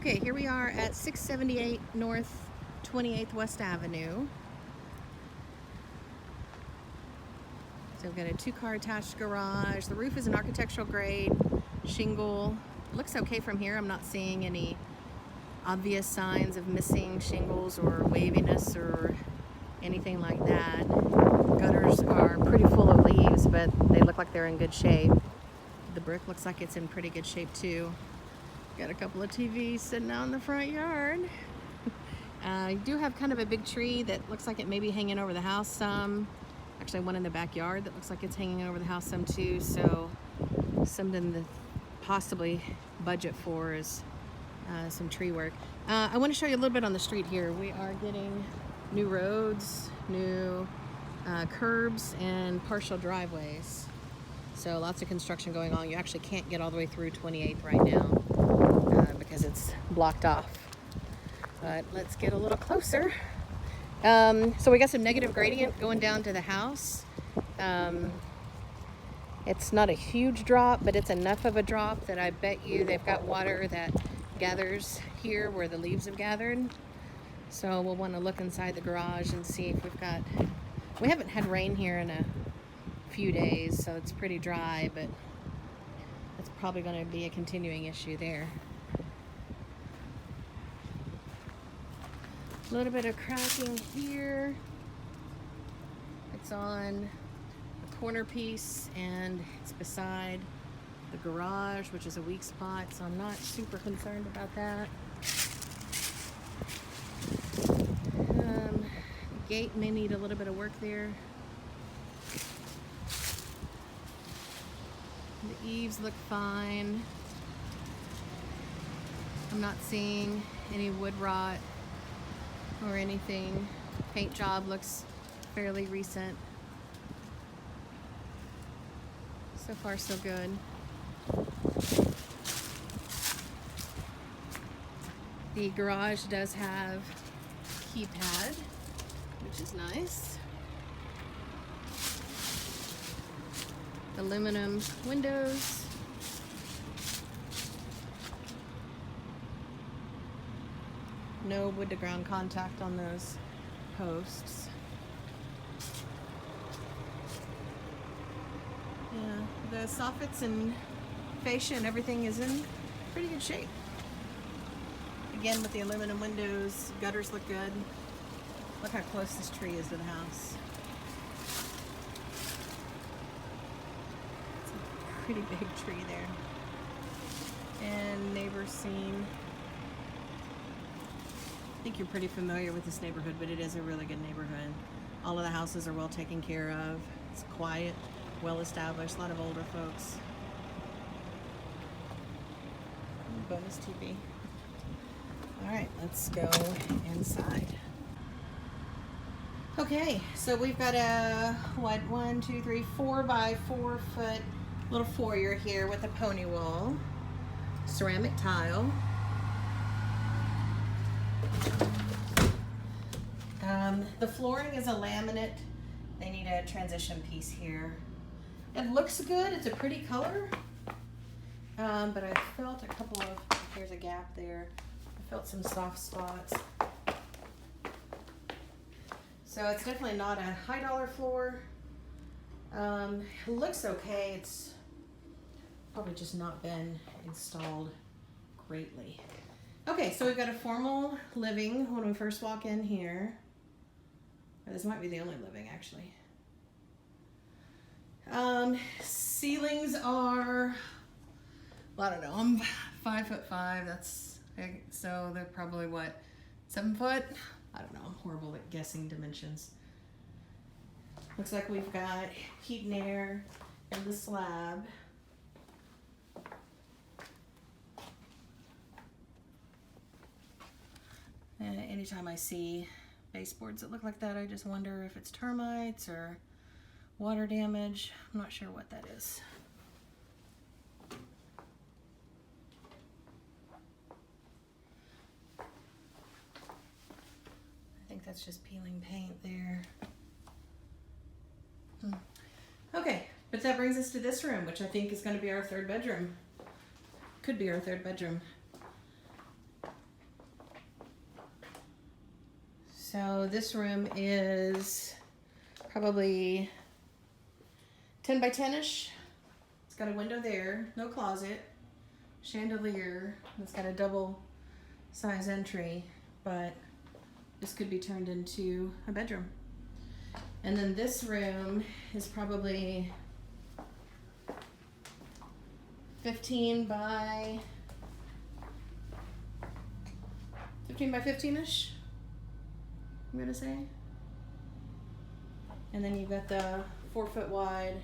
Okay, here we are at 678 North 28th West Avenue. So we've got a two-car attached garage. The roof is an architectural grade shingle. It looks okay from here. I'm not seeing any obvious signs of missing shingles or waviness or anything like that. Gutters are pretty full of leaves, but they look like they're in good shape. The brick looks like it's in pretty good shape too. Got a couple of TVs sitting out in the front yard. You do have kind of a big tree that looks like it may be hanging over the house some. Actually, one in the backyard that looks like it's hanging over the house some too. So something to possibly budget for is some tree work. I want to show you a little bit on the street here. We are getting new roads, new curbs, and partial driveways. So lots of construction going on. You actually can't get all the way through 28th right now because it's blocked off. But let's get a little closer. So we got some negative gradient going down to the house. It's not a huge drop, but it's enough of a drop that I bet you they've got water that gathers here where the leaves have gathered. So we'll want to look inside the garage and see if we haven't had rain here in a few days, so it's pretty dry, but it's probably going to be a continuing issue there. A little bit of cracking here. It's on the corner piece and it's beside the garage, which is a weak spot, so I'm not super concerned about that. The gate may need a little bit of work there. The eaves look fine. I'm not seeing any wood rot or anything. Paint job looks fairly recent. So far, so good. The garage does have a keypad, which is nice. Aluminum windows. No wood to ground contact on those posts. Yeah, the soffits and fascia and everything is in pretty good shape. Again, with the aluminum windows, gutters look good. Look how close this tree is to the house. It's a pretty big tree there. And neighbors seen. I think you're pretty familiar with this neighborhood, but it is a really good neighborhood. All of the houses are well taken care of. It's quiet, well established, a lot of older folks. Bonus TV. All right, let's go inside. Okay, so we've got a 4 by 4 foot little foyer here with a pony wall, ceramic tile. The flooring is a laminate. They need a transition piece here. It looks good. It's a pretty color. But I felt a couple of, there's a gap there. I felt some soft spots. So it's definitely not a high dollar floor. It looks okay. It's probably just not been installed greatly. Okay, so we've got a formal living when we first walk in here. This might be the only living, actually. Ceilings are, well, I don't know, I'm 5'5", so they're probably what, 7 foot? I don't know, I'm horrible at guessing dimensions. Looks like we've got heat and air in the slab. Anytime I see baseboards that look like that, I just wonder if it's termites or water damage. I'm not sure what that is. I think that's just peeling paint there. Okay, but that brings us to this room, which I think is going to be our third bedroom. Could be our third bedroom. So this room is probably 10 by 10-ish. It's got a window there, no closet, chandelier. It's got a double size entry, but this could be turned into a bedroom. And then this room is probably 15 by 15-ish, I'm gonna say. And then you've got the 4-foot wide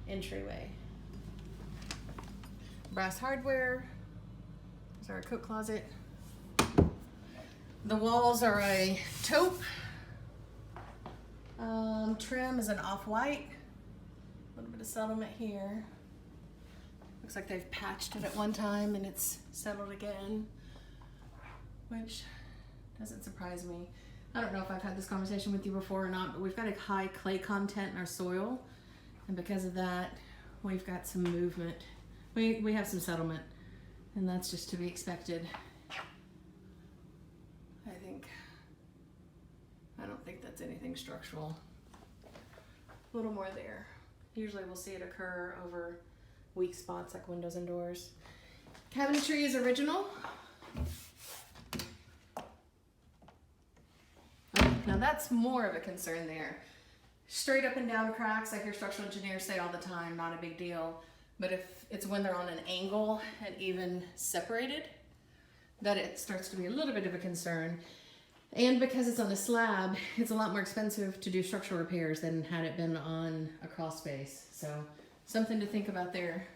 entryway. Brass hardware. There's our coat closet. The walls are a taupe. Trim is an off-white. A little bit of settlement here. Looks like they've patched it at one time and it's settled again, which doesn't surprise me. I don't know if I've had this conversation with you before or not, but we've got a high clay content in our soil, and because of that, we've got some movement. We have some settlement, and that's just to be expected. I don't think that's anything structural. A little more there. Usually we'll see it occur over weak spots like windows and doors. Cabinetry is original. Now that's more of a concern there. Straight up and down cracks, I hear structural engineers say all the time, not a big deal. But if it's when they're on an angle and even separated, that it starts to be a little bit of a concern. And because it's on a slab, it's a lot more expensive to do structural repairs than had it been on a crawl space. So something to think about there.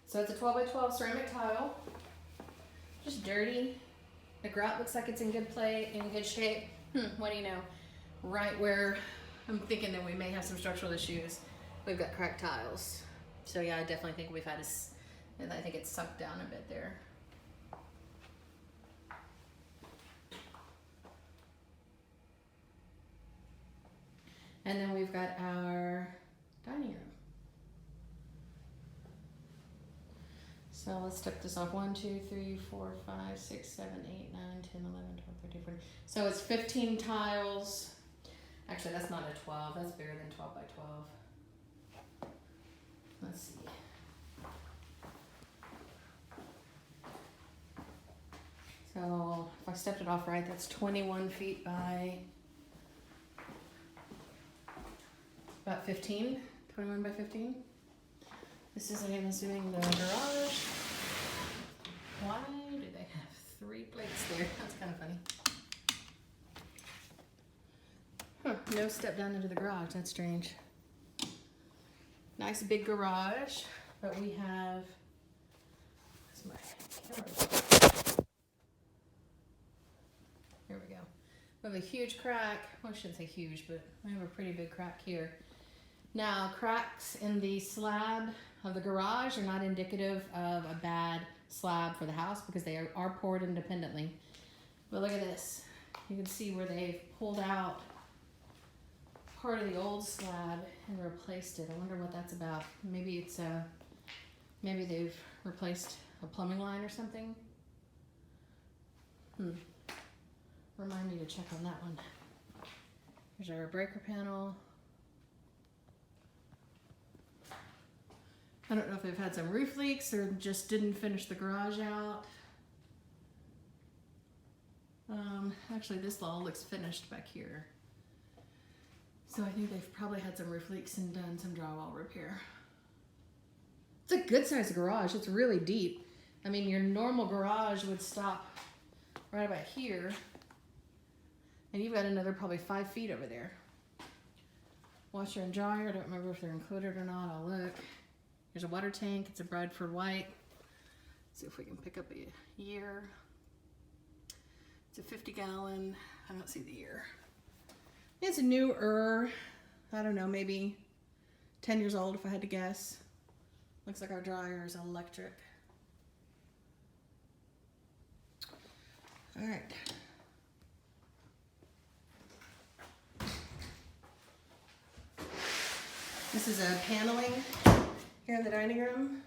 So it's a 12 by 12 ceramic tile, just dirty. The grout looks like it's in good shape. What do you know? Right where I'm thinking that we may have some structural issues, we've got cracked tiles. So yeah, I definitely think we've had and I think it's sucked down a bit there. And then we've got our dining room. So let's step this off. 1, 2, 3, 4, 5, 6, 7, 8, 9, 10, 11, 12, 13, 14. So it's 15 tiles. Actually, that's not a 12. That's bigger than 12 by 12. Let's see. So if I stepped it off right, that's 21 feet by about 15. 21 by 15. This is, I'm assuming, the garage. Why do they have 3 plates there? That's kind of funny. No step down into the garage. That's strange. Nice big garage, but we have. Where's my camera? Here we go. We have a huge crack. Well, I shouldn't say huge, but we have a pretty big crack here. Now, cracks in the slab of the garage are not indicative of a bad slab for the house because they are poured independently. But look at this. You can see where they've pulled out part of the old slab and replaced it. I wonder what that's about. Maybe it's maybe they've replaced a plumbing line or something. Remind me to check on that one. Here's our breaker panel. I don't know if they've had some roof leaks or just didn't finish the garage out. Actually, this all looks finished back here. So I think they've probably had some roof leaks and done some drywall repair. It's a good sized garage. It's really deep. I mean, your normal garage would stop right about here. And you've got another probably 5 feet over there. Washer and dryer. I don't remember if they're included or not. I'll look. There's a water tank. It's a Bradford White. Let's see if we can pick up a year. It's a 50-gallon. I don't see the year. It's a newer, I don't know, maybe 10 years old if I had to guess. Looks like our dryer is electric. All right. This is a paneling here in the dining room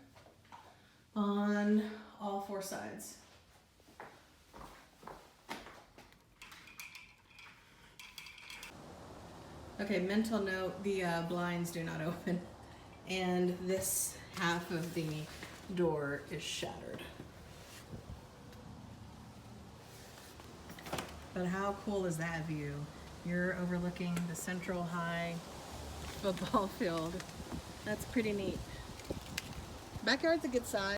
on all 4 sides. Okay, mental note, the blinds do not open, and this half of the door is shattered. But how cool is that view? You're overlooking the Central High football field. That's pretty neat. Backyard's a good size.